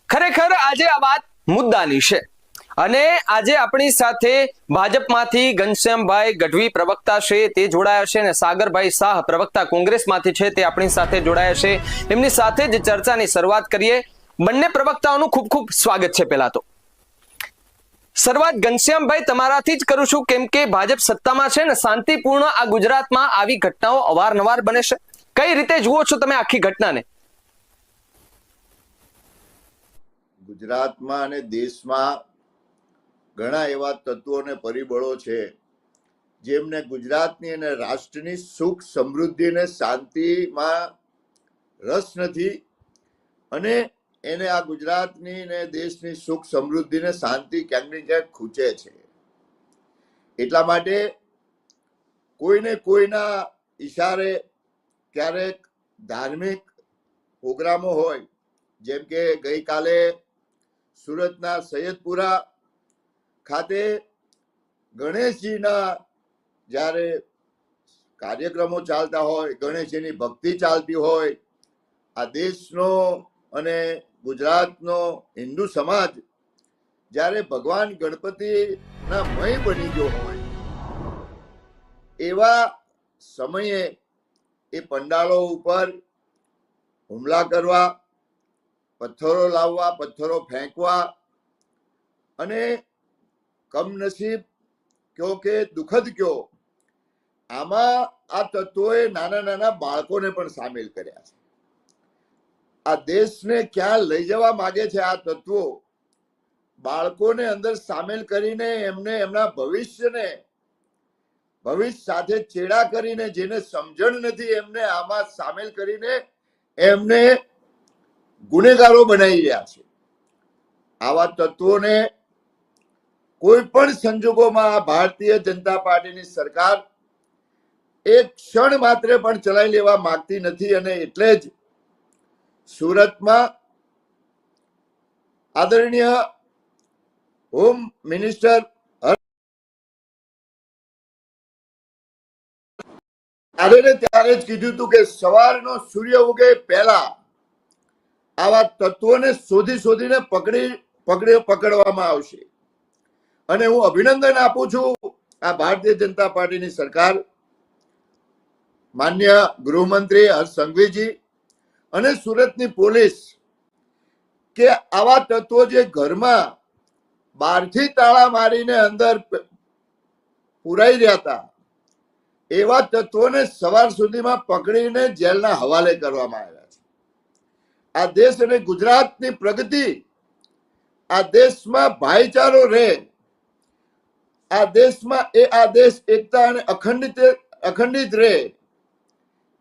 ખરેખર આજે આ વાત મુદ્દાની છે અને આજે આપણી સાથે ભાજપમાંથી ઘનશ્યામભાઈ ગઢવી પ્રવક્તા છે તે જોડાયા છે અને સાગરભાઈ શાહ પ્રવક્તા કોંગ્રેસમાંથી છે તે આપણી સાથે જોડાયા છે. એમની સાથે જ ચર્ચાની શરૂઆત કરીએ. બંને પ્રવક્તાઓનું ખૂબ ખૂબ સ્વાગત છે. પહેલા તો શરૂઆત ઘનશ્યામભાઈ તમારાથી જ કરું છું, કેમ કે ભાજપ સત્તામાં છે ને શાંતિપૂર્ણ આ ગુજરાતમાં આવી ઘટનાઓ અવારનવાર બને છે. કઈ રીતે જુઓ છો તમે આખી ઘટનાને? ગુજરાતમાં અને દેશમાં ઘણા એવા તત્વો અને પરિબળો છે જેમને ગુજરાતની અને રાષ્ટ્રની સુખ સમૃદ્ધિ અને શાંતિમાં રસ નથી અને એને આ ગુજરાતની ને દેશની સુખ સમૃદ્ધિ ને શાંતિ ક્યાંક ને ક્યાંક ખૂંચે છે. એટલા માટે કોઈને કોઈના ઈશારે ક્યારેક ધાર્મિક પ્રોગ્રામો હોય, જેમ કે ગઈકાલે સુરતના સૈયદપુરા ખાતે ગણેશજીના જ્યારે કાર્યક્રમો ચાલતા હોય, ગણેશજીની ભક્તિ ચાલતી હોય, આ દેશનો અને ગુજરાતનો હિન્દુ સમાજ જ્યારે ભગવાન ગણપતિના મય બની ગયો હોય, એવા સમયે એ પંડાળો ઉપર હુમલા કરવા, પથ્થરો લાવવા, પથ્થરો ફેંકવા અને કમનસીબ કયો કે દુઃખદ કયો, આમાં આ તત્વોએ નાના નાના બાળકોને પણ સામેલ કર્યા છે. આ દેશને ક્યાં લઈ જવા માંગે છે આ તત્વો? બાળકોને અંદર સામેલ કરીને એમને એમના ભવિષ્ય સાથે ચેડા કરીને, જેને સમજણ નથી એમને આમાં સામેલ કરીને એમને ગુનેગારો બનાવી રહ્યા છે. આવા તત્વોને કોઈ પણ સંજોગોમાં ભારતીય જનતા પાર્ટીની સરકાર એક ક્ષણ માત્ર પણ ચલાવી લેવા માંગતી નથી અને એટલે જ સુરતમાં આદરણીય હોમ મિનિસ્ટર ત્યારે જ કીધું હતું કે સવારનો સૂર્ય ઉગે પહેલા આવા તત્વોને શોધીને પકડવામાં આવશે. અને હું અભિનંદન આપું છું આ ભારતીય જનતા પાર્ટીની સરકાર, માન્ય ગૃહમંત્રી હર્ષ સંઘવીજી અને સુરતની પોલીસ કે આવા તત્વો જે ઘરમાં બહારથી તાળા મારીને અંદર પુરાઈ રહ્યા હતા, એવા તત્વોને સવાર સુધીમાં પકડીને જેલના હવાલે કરવામાં આવ્યા છે. આ દેશ અને ગુજરાતની પ્રગતિ, આ દેશમાં ભાઈચારો રહે, આ દેશમાં આ દેશ એકતા અને અખંડિત રહે,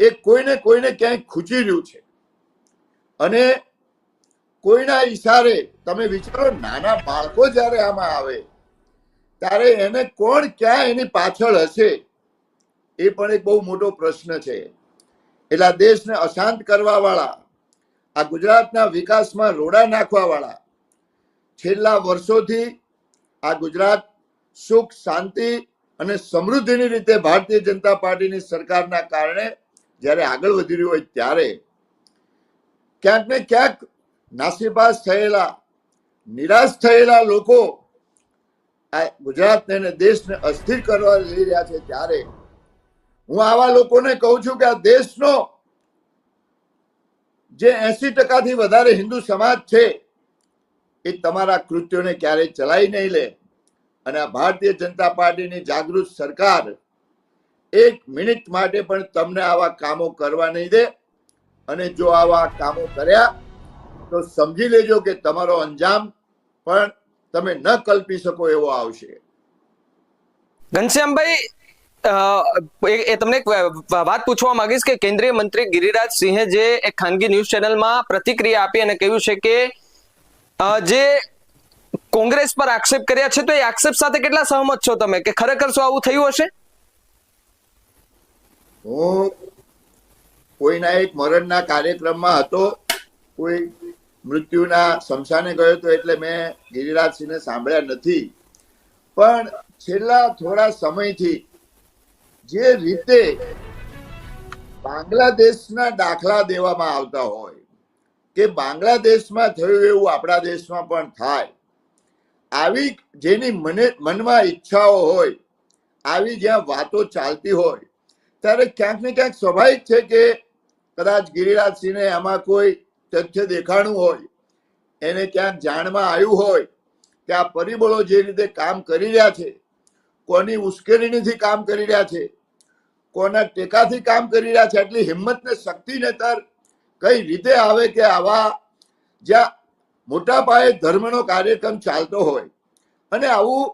એ કોઈને ક્યાંય ખૂચી રહ્યું છે. અને કોઈના ઈશારે તમે વિચારો, નાના બાળકો જ્યારે આમાં આવે ત્યારે એને કોણ ક્યાં એની પાછળ હશે, એ પણ એક બહુ મોટો પ્રશ્ન છે. એટલે આ દેશને અશાંત કરવા વાળા, આ ગુજરાતના વિકાસમાં રોડા નાખવા વાળા, છેલ્લા વર્ષોથી આ ગુજરાત સુખ શાંતિ અને સમૃદ્ધિની રીતે ભારતીય જનતા પાર્ટીની સરકારના કારણે જ્યારે આગળ વધી રહ્યું હોય, ત્યારે ક્યાંક ને ક્યાંક નાસીપાસ થયેલા, નિરાશ થયેલા લોકો આ ગુજરાતને અને દેશને અસ્થિર કરવા જઈ રહ્યા છે. ત્યારે હું આવા લોકોને કહું છું કે આ દેશનો જે 80% થી વધારે હિન્દુ સમાજ છે, એ તમારા કૃત્યોને ક્યારેય ચલાવી નહીં લે. અને આ ભારતીય જનતા પાર્ટીની જાગૃત સરકાર એક મિનિટ માટે પણ તમને આવા કામો કરવા નહીં દે. અને જો આવા કામો કર્યા તો સમજી લેજો કે તમારો અંજામ પણ તમે ન કલ્પી શકો એવો આવશે. ઘનશ્યામભાઈ, એ તમને એક વાત પૂછવા માંગીશ કે કેન્દ્રીય મંત્રી ગિરિરાજ સિંહે જે એક ખાનગી ન્યૂઝ ચેનલમાં પ્રતિક્રિયા આપી અને કહ્યું છે કે જે કોંગ્રેસ પર આક્ષેપ કર્યા છે, તો એ આક્ષેપ સાથે કેટલા સહમત છો તમે કે ખરેખર શું આવું થયું હશે? હું કોઈના એક મરણના કાર્યક્રમમાં હતો, કોઈ મૃત્યુના શમશાને ગયો હતો, એટલે મેં ગિરિરાજસિંહને સાંભળ્યા નથી. પણ છેલ્લા થોડા સમયથી જે રીતે બાંગ્લાદેશના દાખલા દેવામાં આવતા હોય, કે બાંગ્લાદેશમાં થયું એવું આપણા દેશમાં પણ થાય. આવી જેની મનમાં ઈચ્છાઓ હોય, આવી જ્યાં વાતો ચાલતી હોય, ત્યારે ક્યાંક ને ક્યાંક સ્વાભાવિક છે કે કદાચ ગિરિરાજસિંહને આમાં કોઈ તથ્ય દેખાણું હોય, એને ક્યાંક જાણમાં આવ્યું હોય કે આ પરિબળો જે રીતે કામ કરી રહ્યા છે, કોની ઉશ્કેરણીથી કામ કરી રહ્યા છે, કોના ટેકાથી કામ કરી રહ્યા છે, એટલી હિંમત ને શક્તિ ને તર કઈ રીતે આવે કે આવા જ્યાં મોટા પાયે ધર્મનો કાર્યક્રમ ચાલતો હોય, અને આવું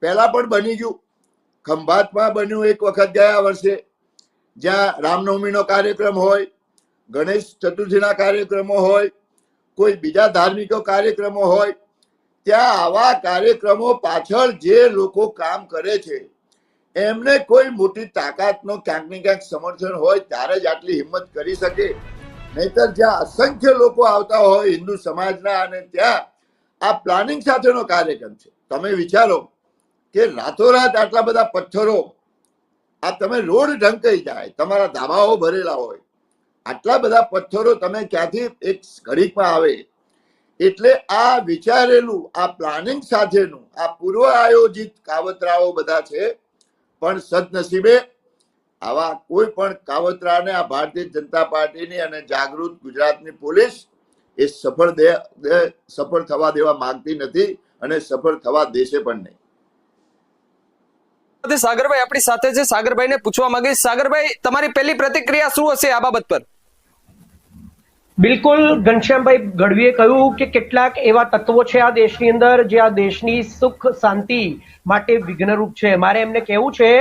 પહેલા પણ બની ગયું. ખંભાતમાં બન્યું એક વખત ગયા વર્ષે, જ્યાં રામનવમીનો કાર્યક્રમ હોય, ગણેશ ચતુર્થીના કાર્યક્રમો હોય, કોઈ બીજા ધાર્મિક કાર્યક્રમો હોય, ત્યાં આવા કાર્યક્રમો પાછળ જે લોકો કામ કરે છે એમને કોઈ મોટી તાકાતનો ક્યાંક ને ક્યાંક સમર્થન હોય ત્યારે જ આટલી હિંમત કરી શકે. નહીતર જ્યાં અસંખ્ય લોકો આવતા હોય હિન્દુ સમાજના, અને ત્યાં આ પ્લાનિંગ સાથેનો કાર્યક્રમ છે. તમે વિચારો કે રાતોરાત આટલા બધા પથ્થરો, આ તમે રોડ ઢંકાઈ જાય, તમારા ધાબાઓ ભરેલા હોય, આટલા બધા પથ્થરો તમે ક્યાંથી એક ઘડીકમાં આવે? એટલે આ વિચારેલું, આ પ્લાનિંગ સાથેનું, આ પૂર્વ આયોજિત કાવતરાઓ બધા છે. પણ સદનસીબે આવા કોઈ પણ કાવતરાને આ ભારતીય જનતા પાર્ટીની અને જાગૃત ગુજરાતની પોલીસ એ સફળ થવા દેવા માંગતી નથી, અને સફળ થવા દેશે પણ નહીં. સાગરભાઈ આપણી સાથે છે. સાગરભાઈને પૂછવા માંગીશ, સાગરભાઈ તમારી પહેલી પ્રતિક્રિયા શું હશે આ બાબત પર? બિલકુલ, ઘનશ્યામભાઈ ગઢવીએ કહ્યું કે કેટલાક એવા તત્વો છે આ દેશની અંદર જે આ દેશની સુખ શાંતિ માટે વિઘ્નરૂપ છે. મારે એમને કહેવું છે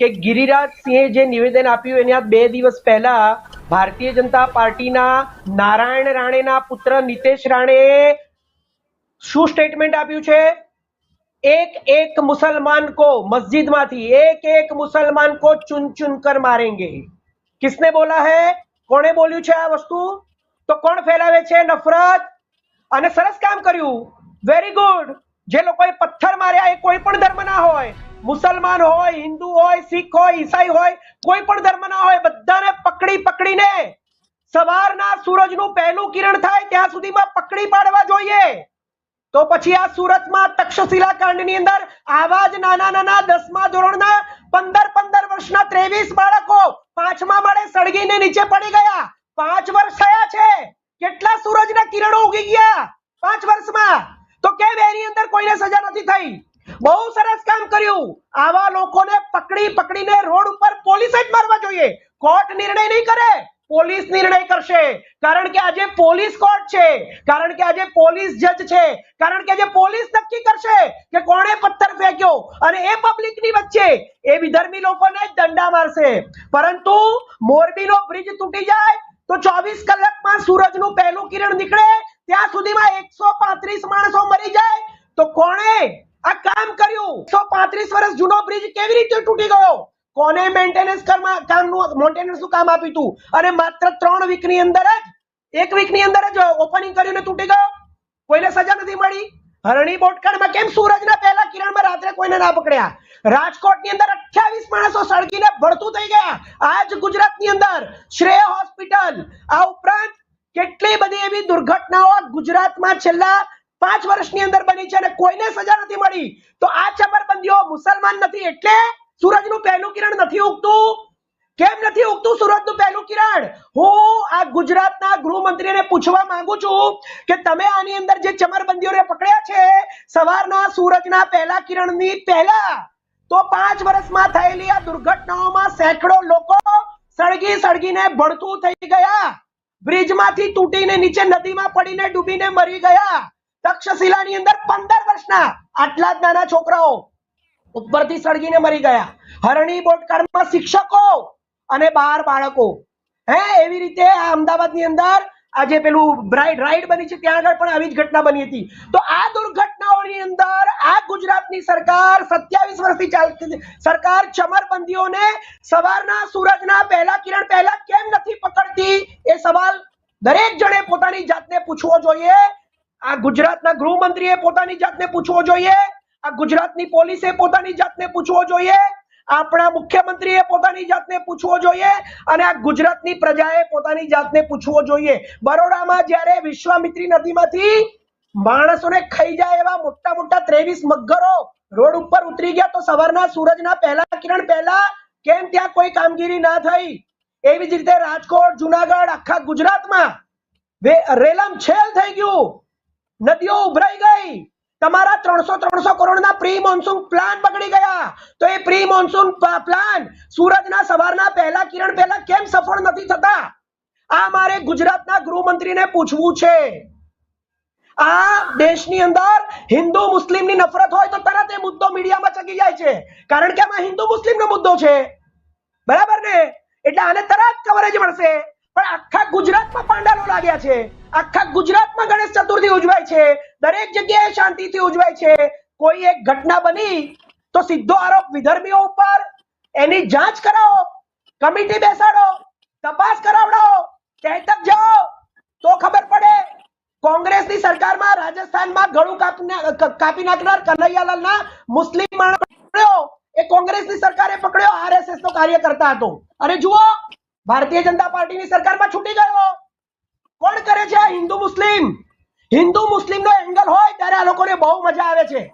કે ગિરિરાજસિંહે જે નિવેદન આપ્યું એના 2 દિવસ પહેલા ભારતીય જનતા પાર્ટીના નારાયણ રાણેના પુત્ર નીતેશ રાણેએ શું સ્ટેટમેન્ટ આપ્યું છે? एक मुसलमान को मस्जिद माथी एक मुसलमान को चुन चुन कर मारेंगे. किसने बोला है? कोणे बोल्યું છે આ વસ્તુ? તો કોણ ફેલાવે છે નફરત? અને સરસ કામ કર્યું, વેરી ગુડ. જે લોકોએ પથ્થર માર્યા એ કોઈ પણ ધર્મના હોય, મુસલમાન હોય, હિન્દુ હોય, શીખ હોય, ઈસાઈ હોય, કોઈ પણ ધર્મના હોય, બધાને પકડીને સવારના સૂરજનું પહેલું કિરણ થાય ત્યાં સુધીમાં પકડી પાડવા જોઈએ. તો પછી આ સુરતમાં તક્ષશિલા કાંડની અંદર આવા જ નાના 10મા ધોરણના 15 વર્ષના 23 બાળકો 5મા માળે સળગીને નીચે પડી ગયા. 5 વર્ષ થયા છે. કેટલા સૂરજના કિરણો ઉગી ગયા 5 વર્ષમાં? તો કેમ એની અંદર કોઈને સજા નથી થઈ? બહુ સરસ કામ કર્યું. આવા લોકોને પકડીને રોડ ઉપર પોલીસે જ મારવા જોઈએ. કોર્ટ નિર્ણય નહીં કરે, પોલીસ નિર્ણય કરશે. કારણ કે આજે પોલીસ કોર્ટ છે, કારણ કે આજે પોલીસ જજ છે, કારણ કે આજે પોલીસ નક્કી કરશે કે કોણે પથ્થર ફેંક્યો, અને એ પબ્લિકની વચ્ચે એ વિધર્મી લોકોને દંડા મારશે. પરંતુ મોરબીનો બ્રિજ તૂટી જાય તો 24 કલાકમાં સૂરજનું પહેલું કિરણ નીકળે ત્યાં સુધીમાં 135 માણસો મરી જાય. તો કોણે આ કામ કર્યું? 135 વર્ષ જૂનો બ્રિજ કેવી રીતે તૂટી ગયો? કોને મેન્ટેનન્સ કામ આપ્યું હતું? અને માત્ર 1 વીકની અંદર જ ઓપનિંગ કર્યું ને તૂટી ગયો. કોઈને સજા નથી મળી. હરણી બોટકાળમાં કેમ સૂરજના પહેલા કિરણમાં રાત્રે કોઈને ના પકડ્યા? રાજકોટની અંદર 28 માણસો સળગીને ભડતું થઈ ગયા. આજ ગુજરાતની અંદર શ્રેય હોસ્પિટલ, આ ઉપરાંત કેટલી બધી એવી દુર્ઘટનાઓ ગુજરાતમાં છેલ્લા 5 વર્ષની અંદર બની છે અને કોઈને સજા નથી મળી. તો આ ચમરબંધીઓ મુસલમાન નથી એટલે સૂરજનું પહેલું કિરણ નથી ઉગતું? કેમ નથી ઉગતું સૂરજનું પહેલું કિરણ? હું આ ગુજરાતના ગૃહમંત્રીને પૂછવા માંગુ છું કે તમે આની અંદર જે ચમરબંધીઓને પકડ્યા છે સવારના સૂરજના પહેલા કિરણની પહેલા, તો 5 વર્ષમાં થયેલી આ દુર્ઘટનાઓમાં સેંકડો લોકો સળગીને ભડતું થઈ ગયા, બ્રિજમાંથી તૂટીને નીચે નદીમાં પડીને ડૂબીને મરી ગયા. તક્ષશિલાની અંદર 15 વર્ષના આટલા જ નાના છોકરાઓ ઉપરથી સળગીને મરી ગયા. હરણી બોટકાળમાં શિક્ષકો અને 12 બાળકો. એવી રીતે આ અમદાવાદની અંદર આજે પેલું રાઈડ બની છે ત્યાં આગળ પણ આવી જ ઘટના બની હતી. તો આ દુર્ઘટનાઓની અંદર આ ગુજરાતની સરકાર 27 વર્ષથી ચાલતી સરકાર ચમરબંધીઓને સવારના સૂરજના પહેલા કિરણ પહેલા કેમ નથી પકડતી? એ સવાલ દરેક જણે પોતાની જાતને પૂછવો જોઈએ. આ ગુજરાતના ગૃહમંત્રીએ પોતાની જાતને પૂછવો જોઈએ. આ ગુજરાતની પોલીસે પોતાની જાતને પૂછવો જોઈએ. આપણા મુખ્યમંત્રીએ પોતાની જાતને પૂછવો જોઈએ અને આ ગુજરાતની પ્રજાએ પોતાની જાતને પૂછવો જોઈએ. બરોડામાં જ્યારે વિશ્વામિત્રી નદીમાંથી માણસોને ખાઈ જાય એવા મોટા મોટા 23 મગરો રોડ ઉપર ઉતરી ગયા, તો સવારના સૂરજના પહેલા કિરણ પહેલા કેમ ત્યાં કોઈ કામગીરી ના થઈ? એવી જ રીતે રાજકોટ, જુનાગઢ, આખા ગુજરાતમાં રેલમછેલ થઈ ગયું, નદીઓ ઉભરાઈ ગઈ. તમારા 300 કરોડના પ્રી મોન્સૂન પ્લાન બગડી ગયા. તો એ પ્રી મોન્સૂન પ્લાન સૂરજના સવારના પહેલા કિરણ પહેલા કેમ સફળ નથી થતા? આ મારે ગુજરાતના ગૃહમંત્રીને પૂછવું છે. આ દેશની અંદર હિન્દુ મુસ્લિમની નફરત હોય તો તરત એ મુદ્દો મીડિયામાં ચગી જાય છે, કારણ કે આમાં હિન્દુ મુસ્લિમનો મુદ્દો છે, બરાબર ને? એટલે આને તરત કવરેજ મળશે. પણ આખા ગુજરાતમાં પાંડાલો લાગ્યા છે, આખા ગુજરાતમાં ગણેશ ચતુર્થી ઉજવાય છે, દરેક જગ્યાએ શાંતિથી ઉજવાય છે. કોઈ એક ઘટના બની તો સીધો આરોપ વિધર્મીઓ ઉપર. એની જાંચ કરાવો, કમિટી બેસાડો, તપાસ કરાવડાવો, તહેતક જાઓ તો ખબર પડે. કોંગ્રેસની સરકારમાં રાજસ્થાનમાં ગળું કાપી નાખનાર કનૈયાલાલના મુસ્લિમ માણસ પકડ્યો, એ કોંગ્રેસની સરકારે પકડ્યો, આરએસએસ નો કાર્યકર્તા હતો. અને જુઓ, ભારતીય જનતા પાર્ટીની સરકારમાં છૂટી ગયો. કોણ કરે છે આ હિન્દુ મુસ્લિમ? હિન્દુ મુસ્લિમનો એંગલ હોય ત્યારે આ લોકોને બહુ મજા આવે છે.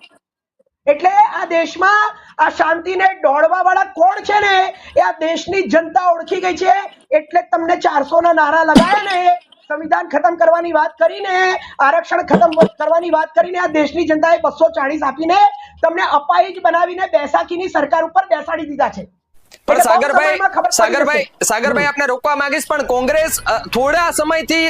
એટલે આ દેશમાં આ શાંતિને દોડવા વાળા કોણ છે ને, એ આ દેશની જનતા ઓળખી ગઈ છે. એટલે તમને 400 ના નારા લગાયા ને, સંવિધાન ખતમ કરવાની વાત કરીને, આરક્ષણ ખતમ કરવાની વાત કરીને, આ દેશની જનતાએ 240 આપીને તમને અપાહિજ બનાવીને બેસાકીની સરકાર ઉપર બેસાડી દીધા છે. પણ સાગરભાઈ આપને રોકવા માંગીશ, પણ કોંગ્રેસ થોડા સમયથી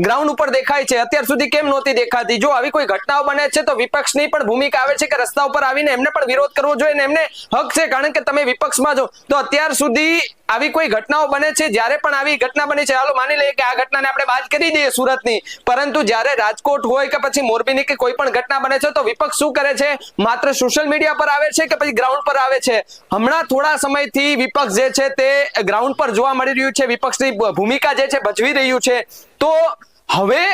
ગ્રાઉન્ડ ઉપર દેખાય છે, અત્યાર સુધી કેમ નહોતી દેખાતી? જો આવી કોઈ ઘટનાઓ બને છે તો વિપક્ષની પણ ભૂમિકા આવે છે કે રસ્તા ઉપર આવીને એમને પણ વિરોધ કરવો જોઈએ, ને એમને હક છે, કારણ કે તમે વિપક્ષમાં છો. તો અત્યાર સુધી આવી કોઈ ઘટનાઓ બને છે, જ્યારે પણ આવી ઘટના બની છે, ચાલો માની લઈએ કે આ ઘટનાને આપણે બાદ કરી દઈએ સુરતની, પરંતુ જ્યારે રાજકોટ હોય કે પછી મોરબીની કે કોઈ પણ ઘટના બને છે તો વિપક્ષ શું કરે છે? માત્ર સોશિયલ મીડિયા પર આવે છે કે પછી ગ્રાઉન્ડ પર આવે છે? હમણાં થોડા સમયથી વિપક્ષ જે છે તે ગ્રાઉન્ડ પર જોવા મળી રહ્યું છે, વિપક્ષની ભૂમિકા જે છે ભજવી રહ્યું છે. તો હવે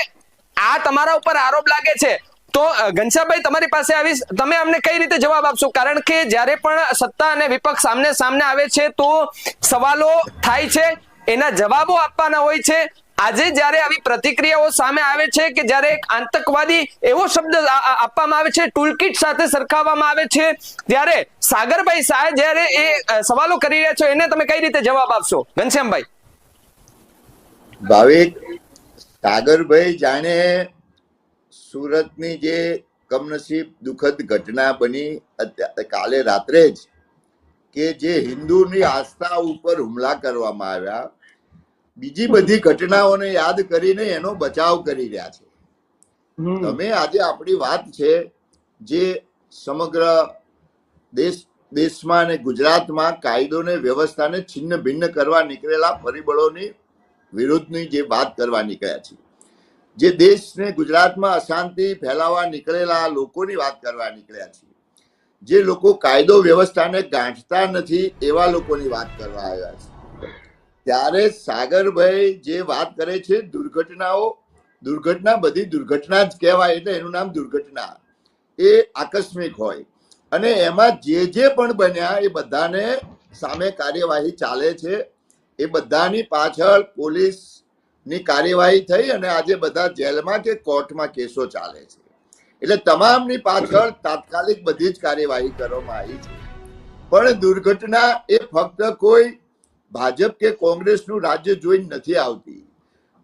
આ તમારા ઉપર આરોપ લાગે છે, તો ઘનશ્યામભાઈ તમારી પાસે આવીશ, તમે અમને કઈ રીતે જવાબ આપશો? કારણ કે જ્યારે પણ સત્તા અને વિપક્ષ સામને આવે છે તો સવાલો થાય છે, એના જવાબો આપવાના હોય છે. આજે જ્યારે આવી પ્રતિક્રિયાઓ સામે આવે છે કે જ્યારે એક આતંકવાદી એવો શબ્દ આપવામાં આવે છે, ટૂલકીટ સાથે સરખાવવામાં આવે છે, ત્યારે સાગરભાઈ શાહ જ્યારે એ સવાલો કરી રહ્યા છો, એને તમે કઈ રીતે જવાબ આપશો ઘનશ્યામભાઈ? ભાવિક, સાગરભાઈ જાણે સુરતની જે કમનસીબ દુઃખદ ઘટના બની કાલે રાત્રે જ, કે જે હિન્દુની આસ્થા ઉપર હુમલા કરવામાં આવ્યા, બીજી બધી ઘટનાઓને યાદ કરીને એનો બચાવ કરી રહ્યા છે. તમે આજે આપણી વાત છે જે સમગ્ર દેશમાં અને ગુજરાતમાં કાયદો ને વ્યવસ્થાને છિન્ન ભિન્ન કરવા નીકળેલા પરિબળોની વિરુદ્ધની જે વાત કરવા નીકળ્યા છે, જે દેશને ગુજરાતમાં અશાંતિ ફેલાવવા નીકળેલા લોકોની વાત કરવા નીકળ્યા છે, જે લોકો કાયદો વ્યવસ્થાને ગાંઠતા નથી એવા લોકોની વાત કરવા આવ્યા છે. ત્યારે સાગરભાઈ જે વાત કરે છે, દુર્ઘટના બધી દુર્ઘટના જ કહેવાય, એટલે એનું નામ દુર્ઘટના. એ આકસ્મિક હોય અને એમાં જે પણ બન્યા એ બધાને સામે કાર્યવાહી ચાલે છે. એ બધાની પાછળ પોલીસની કાર્યવાહી થઈ અને આજે બધા જેલમાં કે કોર્ટમાં કેસો ચાલે છે. એટલે તમામની પાછળ તાત્કાલિક બધી જ કાર્યવાહી કરવામાં આવી છે. પણ દુર્ઘટના એ ફક્ત કોઈ ભાજપ કે કોંગ્રેસનું રાજ્ય જોઈને નથી આવતી.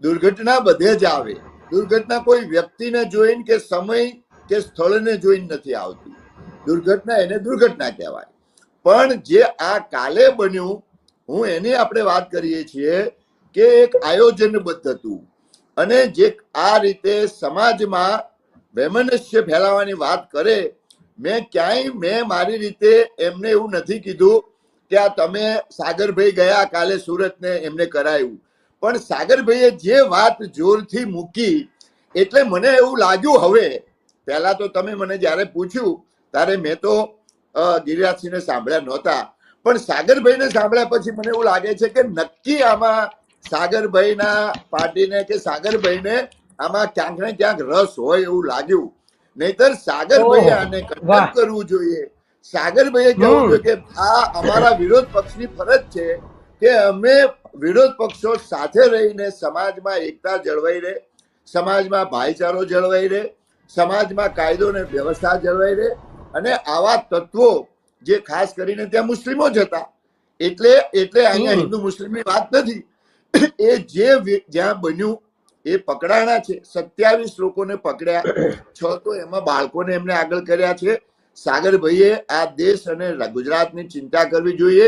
દુર્ઘટના બધે જ આવે. દુર્ઘટના કોઈ વ્યક્તિને જોઈને કે સમય કે સ્થળને જોઈને નથી આવતી. દુર્ઘટના એને દુર્ઘટના કહેવાય. પણ જે આ કાલે બન્યું, હું એની આપણે વાત કરીએ છીએ કે એક આયોજનબદ્ધ હતું અને જે આ રીતે સમાજમાં વૈમનસ્ય ફેલાવવાની વાત કરે, મેં મારી રીતે એમને એવું નથી કીધું કે આ તમે સાગરભાઈ ગયા કાલે સુરત ને એમને કરાયું, પણ સાગરભાઈએ જે વાત જોરથી મૂકી એટલે મને એવું લાગ્યું. હવે પહેલા તો તમે મને જ્યારે પૂછ્યું ત્યારે મેં તો ગિરિરાજસિંહને સાંભળ્યા નહોતા, પણ સાગરભાઈને સાંભળ્યા પછી મને એવું લાગે છે કે નક્કી આમાં સાગરભાઈના પાર્ટીને કે સાગરભાઈને આમાં ક્યાંક ને ક્યાંક રસ હોય એવું લાગ્યું. નહીતર સાગરભાઈએ આને કન્ડેમ કરવું જોઈએ. સાગરભાઈએ કહેવું જોઈએ કે આ અમારા વિરોધ પક્ષની ફરજ છે કે અમે વિરોધ પક્ષો સાથે રહીને સમાજમાં એકતા જળવાઈ રહે, સમાજમાં ભાઈચારો જળવાઈ રહે, સમાજમાં કાયદો અને વ્યવસ્થા જળવાઈ રહે. અને આવા તત્વો જે ખાસ કરીને ત્યાં મુસ્લિમો જ હતા, એટલે અહીંયા હિન્દુ મુસ્લિમની વાત નથી, એ જ્યાં બન્યું એ પકડાણા છે. 27 લોકોને પકડ્યા, 6 તો એમાં બાળકોને એમને આગળ કર્યા છે. સાગરભાઈએ આ દેશ અને ગુજરાતની ચિંતા કરવી જોઈએ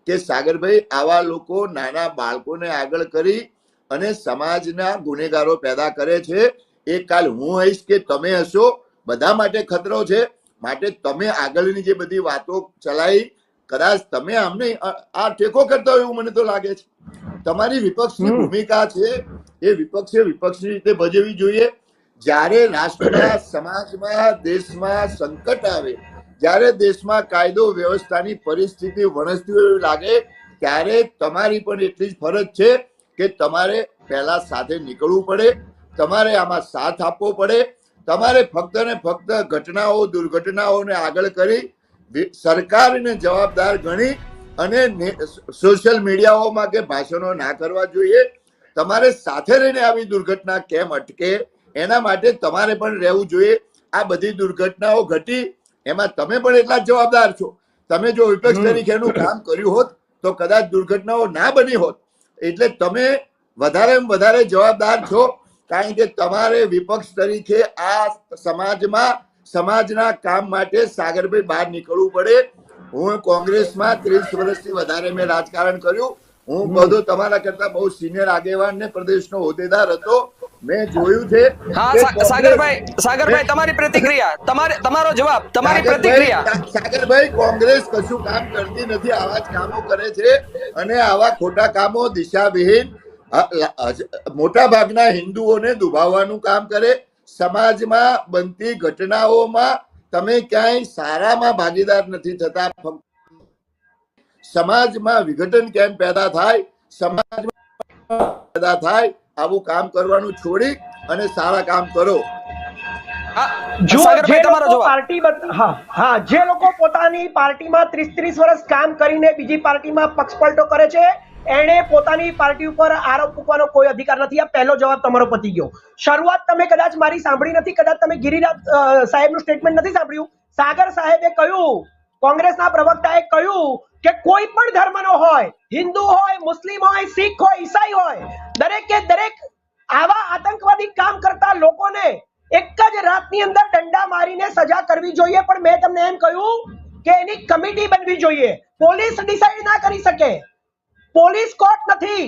કે સાગરભાઈ આવા લોકો નાના બાળકોને આગળ કરી અને સમાજના ગુનેગારો પેદા કરે છે. એ કાલ હું હઈશ કે તમે હશો, બધા માટે ખતરો છે. માટે તમે આગળની જે બધી વાતો ચલાવી, કદાચ તમે અમને આ ટેકો કરતા હોય એવું મને તો લાગે છે. તમારી વિપક્ષની ભૂમિકા છે એ વિપક્ષે વિપક્ષની રીતે ભજવવી જોઈએ. જ્યારે રાષ્ટ્રમાં, સમાજમાં, દેશમાં સંકટ આવે, જ્યારે દેશમાં કાયદો વ્યવસ્થાની પરિસ્થિતિ વણસતી હોય એવું લાગે, ત્યારે તમારી પણ એટલી જ ફરજ છે કે તમારે પહેલા સાથે નીકળવું પડે, તમારે આમાં સાથ આપવો પડે. તમારે ફક્ત ને ફક્ત ઘટનાઓ, દુર્ઘટનાઓને આગળ કરી સરકારને જવાબદાર ગણી અને સોશિયલ મીડિયાઓમાં કે ભાષણો ના કરવા જોઈએ. તમારે સાથે રહીને આવી દુર્ઘટના કેમ અટકે એના માટે તમારે પણ રહેવું જોઈએ. આ બધી દુર્ઘટનાઓ ઘટી, એમાં તમે પણ એટલા જ જવાબદાર છો. તમે જો વિપક્ષ તરીકે એનું કામ કર્યું હોત તો કદાચ દુર્ઘટનાઓ ના બની હોત. એટલે તમે વધારે જવાબદાર છો, કારણ કે તમારે વિપક્ષ તરીકે આ સમાજના કામ માટે સાગરભાઈ બહાર નીકળવું પડે. હું કોંગ્રેસમાં 30 વર્ષથી વધારે મેં રાજકારણ કર્યું. હું બધો તમારા કરતા બહુ સિનિયર આગેવાન ને પ્રદેશનો હોદ્દેદાર હતો. મેં જોયું છે. હા સાગરભાઈ તમારી પ્રતિક્રિયા, તમારો જવાબ, તમારી પ્રતિક્રિયા. સાગરભાઈ, કોંગ્રેસ કશું કામ કરતી નથી, આવા જ કામો કરે છે અને આવા ખોટા કામો દિશાવિહીન મોટા ભાગના હિન્દુઓને દુભાવવાનું કામ કરે. સમાજમાં બનતી ઘટનાઓમાં તમે ક્યાંય સારામાં ભાગીદાર નથી થતા. સમાજમાં વિઘટન કેમ પેદા થાય, સમાજમાં પેદા થાય, આવું કામ કરવાનું છોડી અને સારા કામ કરો. જે લોકો પોતાની પાર્ટીમાં 30 વર્ષ કામ કરીને બીજી પાર્ટીમાં પક્ષપલટો કરે છે, એને પોતાની પાર્ટી ઉપર આરોપ મૂકવાનો કોઈ અધિકાર નથી. આ પહેલો જવાબ તમારો પતી ગયો. શરૂઆત તમે કદાચ મારી સાંભળી નથી, કદાચ તમે ગિરિરાજ સાહેબનું સ્ટેટમેન્ટ નથી સાંભળ્યું. સાગર સાહેબે કહ્યું, કોંગ્રેસના પ્રવક્તાએ કહ્યું કે કોઈ પણ ધર્મનો હોય, હિન્દુ હોય, મુસ્લિમ હોય, શીખ હોય, ઈસાઈ હોય, દરેક આવા આતંકવાદી કામ કરતા લોકોને એક જ રાતની અંદર દંડા મારીને સજા કરવી જોઈએ. પણ મેં તમને એમ કહ્યું કે એની કમિટી બનવી જોઈએ. પોલીસ ડિસાઈડ ના કરી શકે. પોલીસ કોર્ટ નથી,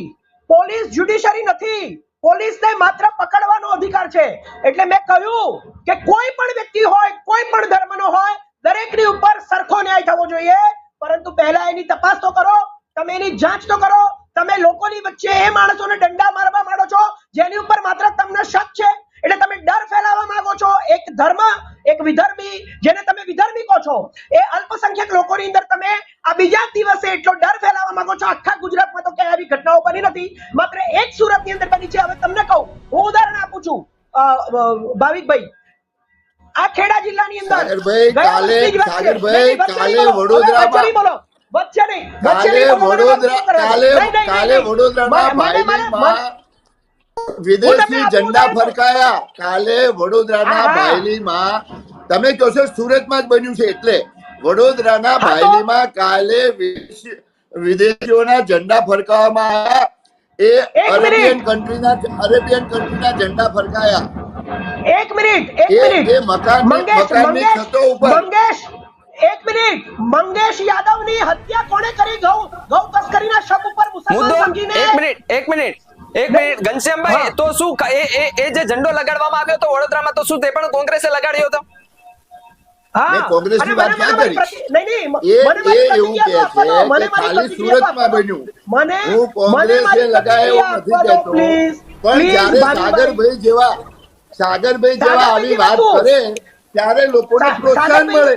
પોલીસ જ્યુડિશરી નથી. પોલીસને માત્ર પકડવાનો અધિકાર છે. એટલે મેં કહ્યું કે કોઈ પણ વ્યક્તિ હોય, કોઈ પણ ધર્મનો હોય, દરેકની ઉપર સરખો ન્યાય થવો જોઈએ. પરંતુ પહેલા એની તપાસ તો કરો, તમે એની જાંચ તો કરો. તમે લોકોની વચ્ચે એ માણસોને દંડા મારવા માંડો છો જેની ઉપર માત્ર તમને શક છે, એટલે તમે ડર ફેલાવવા માંગો છો. એક ધર્મ, એક વિધર્મી, જેને તમે વિધર્મી કહો છો, એ અલ્પસંખ્યક લોકોની અંદર તમે આ બીજા દિવસે એટલો ડર ફેલાવવા માંગો છો. આખા ગુજરાતમાં તો ક્યાંય આવી ઘટનાઓ બની નથી, માત્ર એક સુરતની અંદર બની છે. હવે તમને કહું, હું ઉદાહરણ આપું છું ભાવિકભાઈ. આ ખેડા જિલ્લાની અંદર કાલે વડોદરામાં વિદેશી ઝંડા ફરકાયા. કાલે વડોદરાના ભાયલીમાં, તમે કહો છો સુરતમાં જ બન્યું છે, એટલે વડોદરાના ભાયલીમાં કાલે વિદેશીઓના ઝંડા ફરકાવવામાં આવ્યા. એ અરેબિયન કન્ટ્રીના ઝંડા ફરકાયા. એક મિનિટ મંગેશ યાદવની હત્યા કોણે કરી? ગૌ તસ્કરીના શક ઉપર મુસલમાન સમજીને. એક મિનિટ ઘનશ્યામભાઈ, તો શું એ જે ઝંડો લગાડવામાં આવ્યો તો વડોદરામાં, તો શું તે પણ કોંગ્રેસે લગાડ્યો હતો? કોંગ્રેસની વાત ક્યાં કરી? એ એવું કે છે કે ખાલી સુરતમાં બન્યું. હું કોંગ્રેસે લગાડ્યો એવું નથી કહેતો, પણ જ્યારે સાગરભાઈ જેવા આવી વાત કરે ત્યારે લોકોને પ્રોત્સાહન મળે.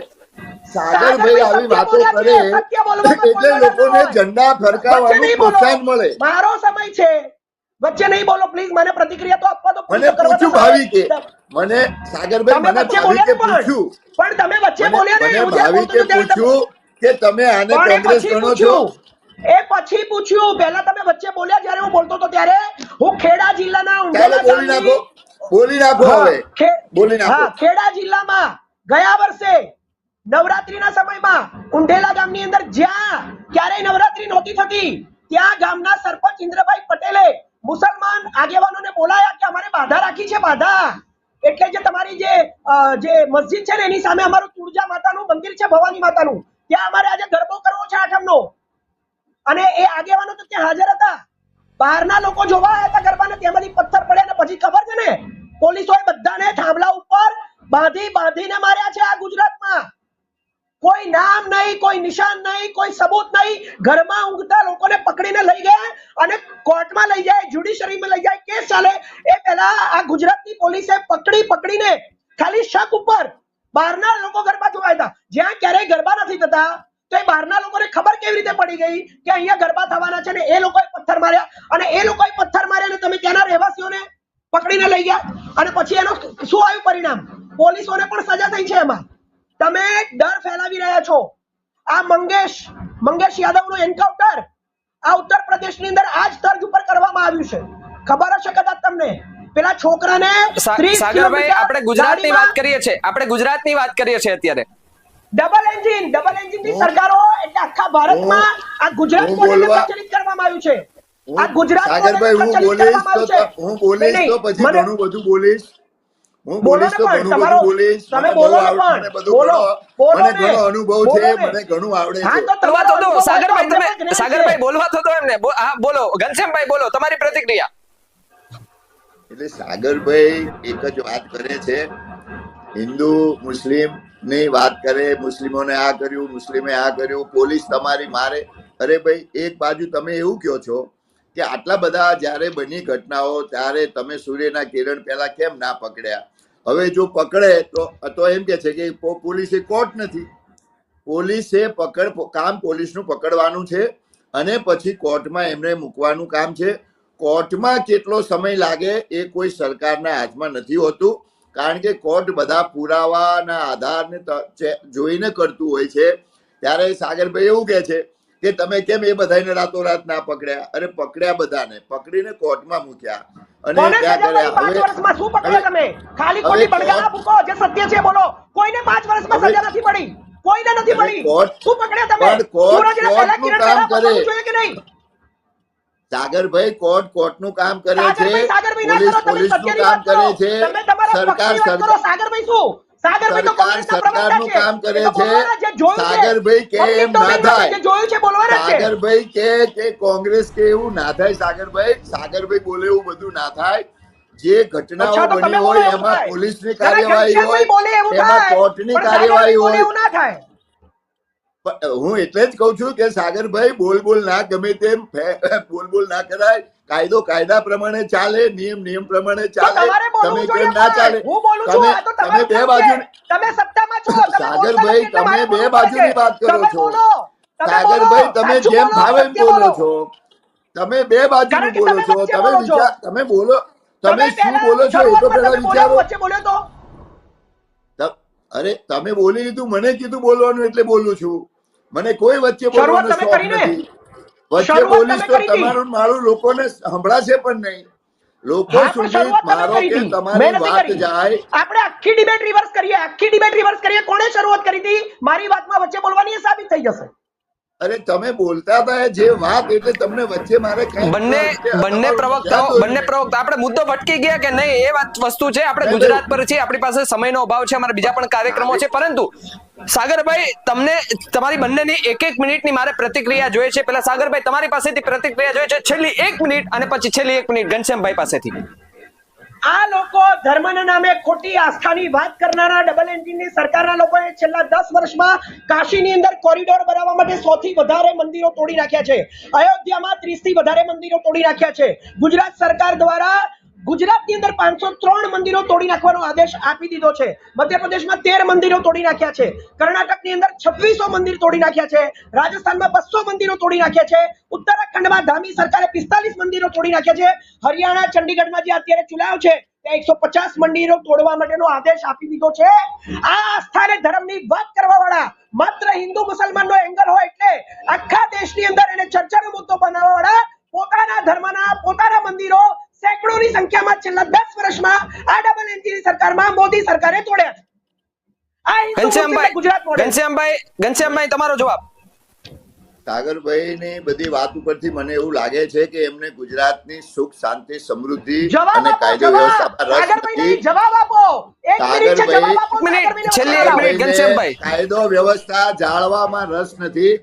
સાગરભાઈ આવી વાતો કરે એટલે લોકોને ઝંડા ફરકાવવાનું પ્રોત્સાહન મળે. મારો સમય છે, વચ્ચે નહીં બોલો પ્લીઝ. મને પ્રતિક્રિયા તો આપવા દો. મને પૂછું ભાવિકે, મને સાગરભાઈ તમે મને વચ્ચે ભાવિકે બોલ્યા ને પૂછ્યું પણ તમે વચ્ચે બોલ્યા ને મને હું જ્યારે બોલતો ભાવિકે હતો ત્યારે તમે- પૂછ્યું કે તમે આને પણ એ કોંગ્રેસ પછી ગણો છો? પૂછ્યું એ પછી પૂછ્યું પહેલા તમે વચ્ચે બોલ્યા જ્યારે હું બોલતો હતો ત્યારે હું ખેડા જિલ્લાના ચાલો ઉંડેલા બોલી નાખો, બોલી નાખો હા, હવે બોલી નાખો. હા, ખેડા જિલ્લામાં ગયા વર્ષે નવરાત્રીના સમયમાં ઉંઢેલા ગામની અંદર જ્યાં ક્યારેય નવરાત્રી નહોતી થતી ત્યાં ગામના સરપંચ ઇન્દ્રભાઈ પટેલે મુસલમાન આગેવાનોને બોલાયા કે અમારે બાધા રાખી છે, બાધા એટલે જે તમારી જે મસ્જિદ છે ને એની સામે અમારું તુળજા માતાનું મંદિર છે, ભવાની માતાનું, ત્યાં અમારે આજે ગરબો કરવો છે આઠમનો. અને એ આગેવાનો તો ત્યાં હાજર હતા. બહારના લોકો જોવા આવ્યા હતા ગરબાને, તેમાંથી પથ્થર પડ્યા ને પછી ખબર છે ને પોલીસોએ બધાને થાંભલા ઉપર બાંધીને માર્યા છે. આ ગુજરાતમાં કોઈ નામ નહીં, કોઈ નિશાન નહીં, કોઈ સબૂત નહીં. ઘરમાં ઊંઘતા લોકોને પકડીને લઈ ગયા અને કોર્ટમાં લઈ જાય, જ્યુડિશરીમાં લઈ જાય, કેસ ચાલે એ પહેલા આ ગુજરાતની પોલીસે પકડીને ખાલી શક ઉપર બહારના લોકો ગરબા જોવા હતા. જ્યાં ક્યારેય ગરબા નથી થતા તો એ બહારના લોકોને ખબર કેવી રીતે પડી ગઈ કે અહીંયા ગરબા થવાના છે ને એ લોકોએ પથ્થર માર્યા. અને એ લોકોએ પથ્થર માર્યા ને તમે ત્યાંના રહેવાસીઓને પકડીને લઈ ગયા અને પછી એનો શું આવ્યું પરિણામ? પોલીસોને પણ સજા થઈ છે. એમાં તમે ડર ફેલાવી રહ્યા છો. આ મંગેશ યાદવનું એન્કાઉન્ટર આ ઉત્તર પ્રદેશની અંદર આ જ તર્જ ઉપર કરવામાં આવ્યું છે. ખબર હશે કદાચ તમને. પેલા છોકરાને સાગરભાઈ આપણે ગુજરાતની વાત કરીએ છીએ, અત્યારે ડબલ એન્જિનની સરકારો એટલે આખા ભારતમાં આ ગુજરાત મોડેલને પ્રચલિત કરવામાં આવ્યું છે. આ ગુજરાત સાગરભાઈ હું બોલીશ તો પછી ઘણું બધું બોલીશ. હું બોલીશ તો ઘણું બધું બોલીશ. મને ઘણો અનુભવ છે, મને ઘણું આવડે છે. સાગરભાઈ બોલવા તો એમને. હા બોલો ઘનશ્યામભાઈ, બોલો તમારી પ્રતિક્રિયા. એટલે સાગરભાઈ એક જ વાત કરે છે, હિન્દુ મુસ્લિમ ની વાત કરે, મુસ્લિમોને આ કર્યું, મુસ્લિમે આ કર્યું, પોલીસ તમારી મારે. અરે ભાઈ એક બાજુ તમે એવું કહો છો કે આટલા બધા જયારે બની ઘટનાઓ ત્યારે તમે સૂર્યના કિરણ પહેલા કેમ ના પકડ્યા? હવે જો પકડે તો એમ કે છે કે પોલીસે કોર્ટ નથી. પોલીસે કામ પોલીસનું પકડવાનું છે અને પછી કોર્ટમાં એમને મૂકવાનું કામ છે. કોર્ટમાં કેટલો સમય લાગે એ કોઈ સરકારના હાથમાં નથી હોતું, કારણ કે કોર્ટ બધા પુરાવાના આધારને જોઈને કરતું હોય છે. ત્યારે સાગરભાઈ એવું કે છે કે તમે કેમ એ બધાને રાતોરાત ના પકડ્યા? અરે પકડ્યા, બધાને પકડીને કોર્ટમાં મૂક્યા અને ત્યાં કર્યા. સાગરભાઈ કોર્ટનું કામ કરે છે, પોલીસનું કામ કરે છે, સરકારનું કામ કરે છે. સાગરભાઈ કે એમ ના થાય, સાગરભાઈ કે કોંગ્રેસ કે એવું ના થાય. સાગરભાઈ બોલે એવું બધું ના થાય. જે ઘટનાઓ બની હોય એમાં પોલીસની કાર્યવાહી હોય, એમાં કોર્ટની કાર્યવાહી હોય. હું એટલે જ કઉ છું કે સાગરભાઈ બોલ ના ગમે તેમ બોલ ના કરાય. કાયદો કાયદા પ્રમાણે ચાલે, નિયમ પ્રમાણે ચાલે. તમે કેમ ના ચાલે? તમે બે બાજુ, સાગરભાઈ તમે બે બાજુની વાત કરો છો. સાગરભાઈ તમે જેમ ભાવે એમ બોલો છો. તમે બે બાજુનું બોલો છો. તમે બોલો, તમે શું બોલો છો એ તો પેલા વિચારો. અરે તમે બોલી લીધું, મને કીધું બોલવાનું એટલે બોલું છું. મને કોઈ વચ્ચે બોલવાનો શોખ નથી. વચ્ચે બોલીશ તો તમારું મારું લોકોને સંભળાશે પણ નહીં. લોકો સુધી મારો કે તમારી વાત જાય. આપણે આખી ડિબેટ રિવર્સ કરીએ. કોણે શરૂઆત કરી હતી? મારી વાતમાં વચ્ચે બોલવાની એ સાબિત થઈ જશે. અરે તમે બોલતા હતા જે વાત, એટલે તમને વચ્ચે મારે બંને પ્રવક્તાઓ આપણે મુદ્દો ભટકી ગયા કે નહીં એ વાત વસ્તુ છે. આપણે ગુજરાત પર છીએ, આપણી પાસે સમયનો અભાવ છે, અમારા બીજા પણ કાર્યક્રમો છે. પરંતુ સાગરભાઈ તમને તમારી બંનેની એક મિનિટની મારે પ્રતિક્રિયા જોઈએ છે. પેલા સાગરભાઈ તમારી પાસેથી પ્રતિક્રિયા જોઈએ છે, છેલ્લી 1 મિનિટ, અને પછી છેલ્લી 1 મિનિટ ઘનશ્યામભાઈ પાસેથી. આ લોકો ધર્મના નામે ખોટી આસ્થાની વાત કરનારા ડબલ એન્જિનની સરકારના લોકોએ છેલ્લા 10 વર્ષમાં કાશીની અંદર કોરિડોર બનાવવા માટે 100 થી વધારે મંદિરો તોડી નાખ્યા છે. અયોધ્યામાં 30 થી વધારે મંદિરો તોડી નાખ્યા છે. ગુજરાત સરકાર દ્વારા ગુજરાતની અંદર 503 મંદિરો તોડી નાખવાનો આદેશ આપી દીધો છે. મધ્યપ્રદેશમાં 13 મંદિરો તોડી નાખ્યા છે. કર્ણાટકની અંદર 2600 મંદિર તોડી નાખ્યા છે. રાજસ્થાનમાં 200 મંદિરો તોડી નાખ્યા છે. ઉત્તરાખંડમાં ધામી સરકારે 45 મંદિરો તોડી નાખ્યા છે. હરિયાણા, ચંડીગઢમાં જે અત્યારે ચુનાવ છે ત્યાં 150 મંદિરો તોડવા માટેનો આદેશ આપી દીધો છે. આ આસ્થા અને ધર્મની વાત કરવા વાળા માત્ર હિન્દુ મુસલમાનનો એંગલ હોય એટલે આખા દેશની અંદર એને ચર્ચાનો મુદ્દો બનાવવા વાળા પોતાના ધર્મના પોતાના મંદિરો સેંકડોની સંખ્યામાં છેલ્લા 10 વર્ષમાં આ ડબલ એન્જિનની સરકારમાં મોદી સરકારે તોડ્યા છે. આ હિન્દુ મુસ્લિમને ગુજરાત મોડેલ. ઘનશ્યામભાઈ તમારો જવાબ. સાગરભાઈ ની બધી વાત ઉપરથી મને એવું લાગે છે કે એમને ગુજરાતની સુખ શાંતિ સમૃદ્ધિ જવાબ અને આપો, કાયદો જવાબ. વ્યવસ્થામાં રસ સાગરભાઈ નથી. જવાબ આપો. એક મિનિટ છે, જવાબ આપો. મિનિટ, છેલ્લી એક સાગરભાઈને મિનિટ, ઘનશ્યામભાઈ. કાયદો વ્યવસ્થા જાળવામાં રસ નથી.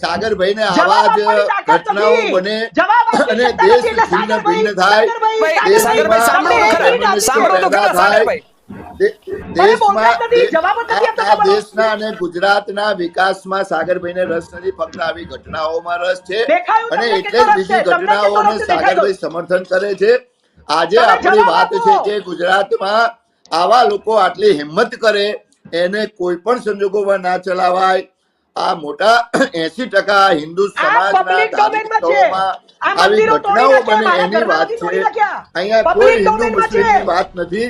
સાગરભાઈને જવાબ આવા જ આપવાની તાકાત ઘટનાઓ નથી. બને જવાબ આપી અને શકતા દેશ નથી એટલે ભિન્ન ભિન્ન સાગરભાઈ, થાય. સાગરભાઈ, સાગરભાઈ, સાંભળો તો ખરા. સાંભળો તો ખરા, સાગરભાઈ. બોલતા જ નથી, જવાબ જ નથી આપતા આ તમારો. દેશના અને ગુજરાતના વિકાસમાં સાગરભાઈને રસ નથી, ફક્ત આવી ઘટનાઓમાં રસ છે. દેખાયું અને તમને એટલે જ કેટલો રસ બીજી છે? તમને કેટલો ઘટનાઓને રસ છે? સાગરભાઈ સમર્થન કરે છે. આજે તમે આપણી જવાબ વાત આપો. છે કે ગુજરાતમાં આવા લોકો આટલી હિંમત કરે એને કોઈ પણ સંજોગોમાં ના ચલાવાય. આ મોટા 80% હિન્દુ આ સમાજના public ધાર્મિક domain માં છે. સ્થળોમાં આ આવી મંદિરો તોડી ઘટનાઓ નાખ્યા, બને મારા એની ઘરના વાત નથી છે. તોડી નાખ્યા. અહીંયા Public કોઈ હિન્દુ domain માં મુસ્લિમની છે. વાત નથી,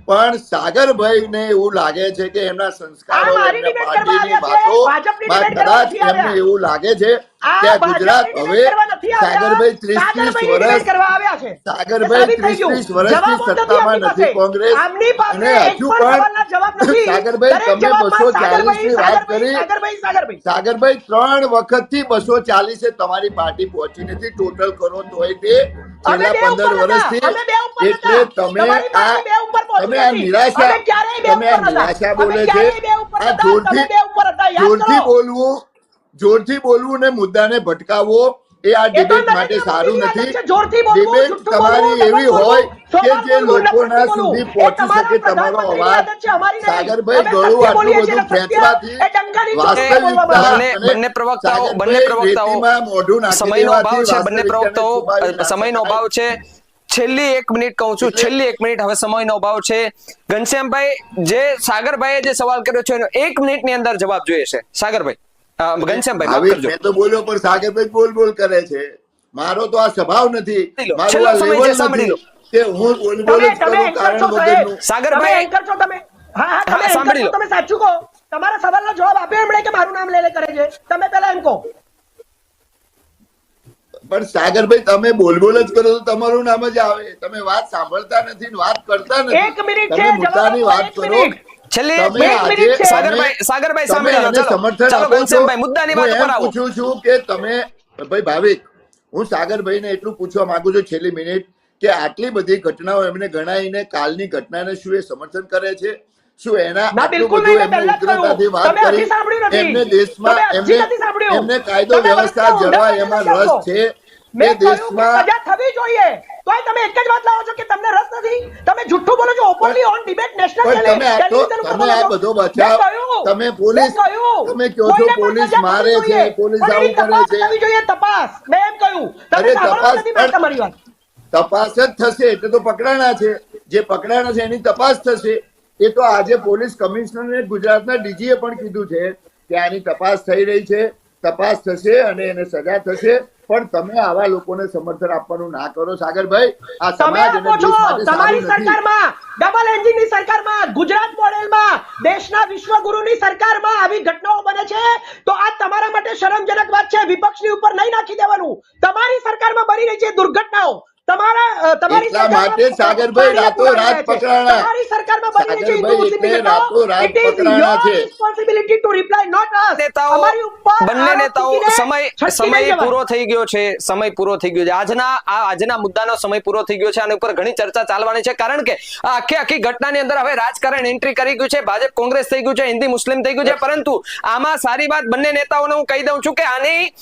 પણ સાગરભાઈને એવું લાગે છે કે એમના સંસ્કારો આ મારી એમના debate કરવા પાર્ટીની આવ્યા છે. વાતો ભાજપની માં debate કરવા કદાચ નથી આવ્યા. એમને એવું લાગે છે આ કે ભાજપની ગુજરાત debate હવે કરવા નથી આવ્યા. સાગરભાઈ 30 સાગરભાઈની debate વર્ષ કરવા આવ્યા છે. સાગરભાઈ એ સાબિત થઈ ગયું. 30 વર્ષથી જવાબો જ નથી સત્તામાં આપણી નથી પાસે. કોંગ્રેસ આમની પાસે અને એક હજુ પણ પણ સવાલના જવાબ નથી. સાગરભાઈ દરેક તમે જવાબમાં 240 ની વાત કરી. સાગરભાઈ, સાગરભાઈ. સાગરભાઈ 3 વખતથી 240 તમારી પાર્ટી પહોંચી નથી. ટોટલ કરો તોય તે અમે છેલ્લા બે 15 ઉપર હતા. વર્ષથી. અમે બે ઉપર એટલે હતા. તમે તમારી પાર્ટી બે ઉપર પહોંચી તમે આ નથી. નિરાશા અમે ક્યારેય બે તમે આ ઉપર હતા. નિરાશા અમે બોલે છે. ક્યારેય બે ઉપર આ હતા. તમે બે ઉપર હતા. યાદ જોરથી કરો. જોરથી બોલવું ને મુદ્દાને ભટકાવવો એ આ એ તો ડિબેટ માટે નરેન્દ્ર સારું મોદીની નથી. આદત છે. જોરથી બોલવું, ડિબેટ જુઠ્ઠું તમારી બોલવું, એવી ડબલ હોય બોલવું, કે સોમાન જે બોલવું, લોકોના નફરતી બોલવું. સુધી પહોંચી એ તમારા શકે તમારો પ્રધાનમંત્રીની અવાજ. આદત છે, અમારી નહીં. સાગરભાઈ અમે ગળું સત્ય આટલું બોલીએ છીએ બધું અને સત્ય ખેંચવાથી એ ડંકાની ચોટલીએ બોલવામાં આવે. બંને પ્રવક્તાઓ સાગરભાઈ રેતીમાં મોઢું નાખી સમયનો અભાવ છે. દેવાથી બંને પ્રવક્તાઓ સમયનો અભાવ છે. છેલ્લી 1 મિનિટ કહું છું, છેલ્લી 1 મિનિટ. હવે સમયનો અભાવ છે. ઘનશ્યામભાઈ, જે સાગરભાઈએ જે સવાલ કર્યો છે એનો 1 મિનિટની અંદર જવાબ જોઈએ છે. સાગરભાઈ, ઘનશ્યામભાઈ માફ કરજો. મેં તો બોલ્યો પણ સાગરભાઈ બોલ કરે છે. મારો તો આ સ્વભાવ નથી. મારો છેલ્લો આ સમય છે, લેવલ સાંભળી નથી લો. કે હું બોલ જ તમે કરું એન્કર કારણ છો, સાહેબ. વગરનું. સાગરભાઈ, તમે એન્કર છો તમે. હા, હા, તમે એન્કર સાંભળી છો, લો. તમે સાચું કહો. તમારા સવાલનો જવાબ આપ્યો એમણે કે મારું નામ લે કરે છે. તમે પહેલા એમ કહો. પણ સાગરભાઈ તમે બોલ જ કરો તો તમારું નામ જ આવે. તમે વાત સાંભળતા નથી ને વાત કરતા નથી. 1 મિનિટ તમે છે, મુદ્દાની જવાબ વાત આપો, 1 કરો. મિનિટ. છેલ્લી તમે એક આજે મિનિટ છે. સાગરભાઈ તમે સાંભળી લો. આને ચાલો સમર્થન ચાલો આપો છો. ઘનશ્યામભાઈ, મુદ્દાની હું વાત એમ પર આવો. પૂછું છું કે તમે ભાઈ ભાવિક, હું સાગરભાઈને એટલું પૂછવા માંગુ છું છેલ્લી મિનિટ કે આટલી બધી ઘટનાઓ એમને ગણાઈને કાલની ઘટનાને શું એ સમર્થન કરે છે? શું એના ના, આટલું બિલકુલ બધું નહીં. મેં એમને પહેલા જ કહ્યું. ઉગ્રતાથી વાત તમે હજી કરી? સાંભળ્યું નથી. એમને દેશમાં તમે હજી નથી સાંભળ્યું. એમને કાયદો તમે વ્યવસ્થા વાતનો જળવાય ઊંડાણ એમાં નથી રસ આપતો. છે. એ મેં કહ્યું કે દેશમાં સજા થવી જોઈએ. તોય તમે એક જ વાત લાવો છો કે તમને રસ નથી. તમે જુઠ્ઠું બોલો છો. ઓપનલી ઓન ડિબેટ નેશનલ પણ તમે આ તો તમે આ બધો બચાવ તમે પોલીસ તમે કહો છો પોલીસ મારે છે, પોલીસ આવું કરે છે. થવી જોઈએ તપાસ. મેં એમ કહ્યું. તમે અરે સાંભળવા તપાસ નથી માંગતા તમારી વાત. તપાસ જ થશે એટલે તો પકડાણા છે. જે પકડાણા છે એની તપાસ થશે. એ તો આજે પોલીસ કમિશનર ગુજરાતના ડીજીએ પણ કીધું છે કે આની તપાસ થઈ રહી છે, તપાસ થશે અને એને સજા થશે. પણ તમે આવા લોકોને સમર્થન આપવાનું ના કરો સાગરભાઈ. આ તમે સમાજ અને આપો છો. દેશ માટે તમારી સારું નથી. સરકારમાં, ડબલ એન્જિનની સરકારમાં, ગુજરાત મોડેલમાં, દેશના વિશ્વગુરુની સરકારમાં આવી ઘટનાઓ બને છે તો આ તમારા માટે શરમજનક વાત છે. વિપક્ષની ઉપર નહીં નાખી દેવાનું. તમારી સરકારમાં બની રહી છે દુર્ઘટનાઓ. તમારી એટલા માટે સાગરભાઈ રાતોરાત પકડાણા. તમારી સરકારમાં બની રહી છે હિન્દુ સાગરભાઈ મુસ્લિમની એટલે ઘટનાઓ. રાતોરાત It is પકડાણા your છે. responsibility to reply, not us. નેતાઓ, અમારી ઉપર બંને આરોપ નેતાઓ, મૂકીને છટકી સમય નહીં પૂરો થઈ ગયો છે. સમય પૂરો થઈ ગયો છે. આજના મુદ્દાનો સમય પૂરો થઈ ગયો છે. આના ઉપર ઘણી ચર્ચા ચાલવાની છે કારણ કે આ આખી ઘટનાની અંદર હવે રાજકારણ એન્ટ્રી કરી ગયું છે. ભાજપ કોંગ્રેસ થઈ ગયું છે, હિન્દી મુસ્લિમ થઈ ગયું છે. પરંતુ આમાં સારી વાત બંને નેતાઓને હું કહી દઉં છું કે આની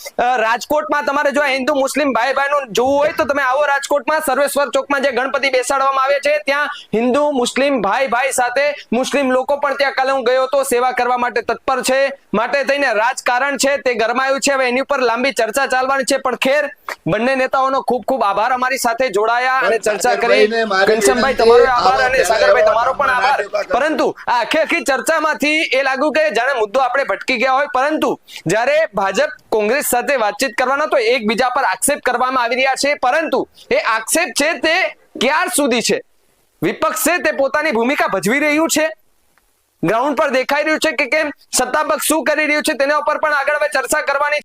રાજકોટમાં તમારે જો હિન્દુ મુસ્લિમ ભાઈ ભાઈનું જોવું હોય તો તમે આવો રાજકોટમાં સર્વેશ્વર ચોકમાં જે ગણપતિ બેસાડવામાં આવે છે ત્યાં હિન્દુ મુસ્લિમ ભાઈ સાથે મુસ્લિમ લોકો પણ ત્યાં કાલે હું ગયો હતો સેવા કરવા માટે તત્પર છે. માટે થઈને રાજકારણ છે તે ગરમાયું છે. હવે એની ઉપર લાંબી ચર્ચા ચાલવાની છે. પણ ખેર, બંને નેતાઓનો ખૂબ ખૂબ આભાર અમારી સાથે જોડાયા અને ચર્ચા કરી. ઘનશ્યામભાઈ તમારો આભાર અને સાગરભાઈ તમારો પણ આભાર. પરંતુ આ આખી ચર્ચામાંથી એ લાગ્યું કે જાણે મુદ્દો આપણે ભટકી ગયા હોય. પરંતુ જ્યારે ભાજપ કોંગ્રેસ સાથે વાતચીત કરવાનો તો એકબીજા પર આક્ષેપ કરવામાં આવી રહ્યા છે. પરંતુ એ આક્ષેપ છે તે ક્યાર સુધી છે વિપક્ષ છે તે પોતાની ભૂમિકા ભજવી રહ્યું છે? ગ્રાઉન્ડ પર દેખાઈ રહ્યું છે કે કેમ? સત્તાપક્ષ શું કરી રહ્યું છે તેના ઉપર પણ આગળ હવે ચર્ચા કરવાની